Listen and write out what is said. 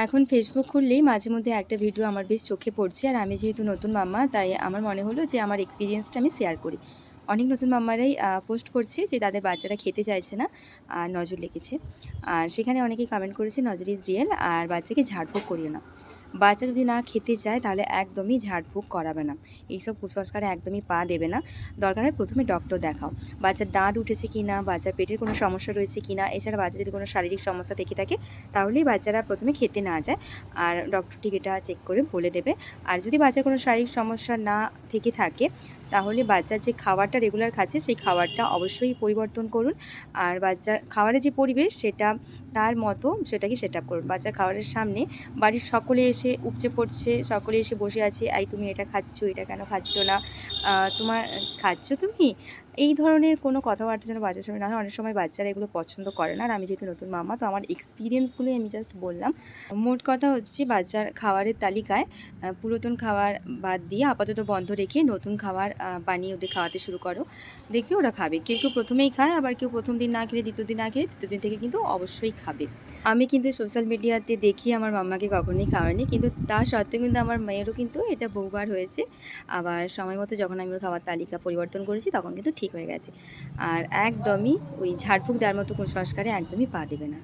এখন ফেসবুক খুললেই মাঝে মধ্যে একটা ভিডিও আমার বেশ চোখে পড়ছে। আর আমি যেহেতু নতুন মাম্মা, তাই আমার মনে হলো যে আমার এক্সপেরিয়েন্সটা আমি শেয়ার করি। অনেক নতুন মাম্মারাই পোস্ট করছে যে তাদের বাচ্চারা খেতে চাইছে না, আর নজর লেগেছে। আর সেখানে অনেকেই কমেন্ট করেছে নজর ইজ রিয়েল, আর বাচ্চাকে ঝাড়ফুঁক করিও না। বাচ্চা যদি না খেতে চায় তাহলে একদমই ঝাড়ফুঁক করাবে না। এইসব কুসংস্কারে একদমই পা দেবে না। দরকার হয় প্রথমে ডক্টর দেখাও। বাচ্চার দাঁত উঠেছে কিনা, বাচ্চার পেটের কোনো সমস্যা রয়েছে কিনা, এছাড়া বাচ্চার যদি কোনো শারীরিক সমস্যা থেকে থাকে তাহলেই বাচ্চারা প্রথমে খেতে না যায়। আর ডক্টর ঠিক এটা চেক করে বলে দেবে। আর যদি বাচ্চার কোনো শারীরিক সমস্যা না থেকে থাকে তাহলে বাচ্চার যে খাবারটা রেগুলার খাচ্ছে সেই খাবারটা অবশ্যই পরিবর্তন করুন। আর বাচ্চার খাবারের যে পরিবেশ সেটা তার মতো সেটাকে সেট আপ করুন। বাচ্চার খাবারের সামনে বাড়ির সকলে এসে উপচে পড়ছে, সকলে এসে বসে আছে, "এই তুমি এটা খাচ্ছ, এটা কেন খাচ্ছ না? তোমার খাচ্ছ তুমি?" এই ধরনের কোনো কথাবার্তা যেন বাচ্চার সামনে না হয়। অনেক সময় বাচ্চারা এগুলো পছন্দ করে না। আর আমি যেহেতু নতুন মাম্মা, তো আমার এক্সপিরিয়েন্সগুলোই আমি জাস্ট বললাম। মোট কথা হচ্ছে বাচ্চার খাবারের তালিকায় পুরাতন খাবার বাদ দিয়ে আপাতত বন্ধ রেখে নতুন খাবার বানিয়ে ওদের খাওয়াতে শুরু করো। দেখবে ওরা খাবে। কেউ, কেউ ১ম এই খায়, আবার কেউ ১ম দিন না খেলে ২য় দিন না খেলে ৩য় দিন থেকে কিন্তু অবশ্যই খাবে। আমি কিন্তু সোশ্যাল মিডিয়াতে দেখি আমার মাম্মাকে কখনোই খাওয়াইনি। কিন্তু তা সত্ত্বেও কিন্তু আমার মেয়েরও কিন্তু এটা বহুবার হয়েছে। আবার সময় মতো যখন আমি ওর খাবার তালিকা পরিবর্তন করেছি তখন কিন্তু ঠিক হয়ে গেছে। আর একদমই ওই ঝাড়ফুঁক দেওয়ার মতো কুসংস্কারে একদমই পা দেবে না।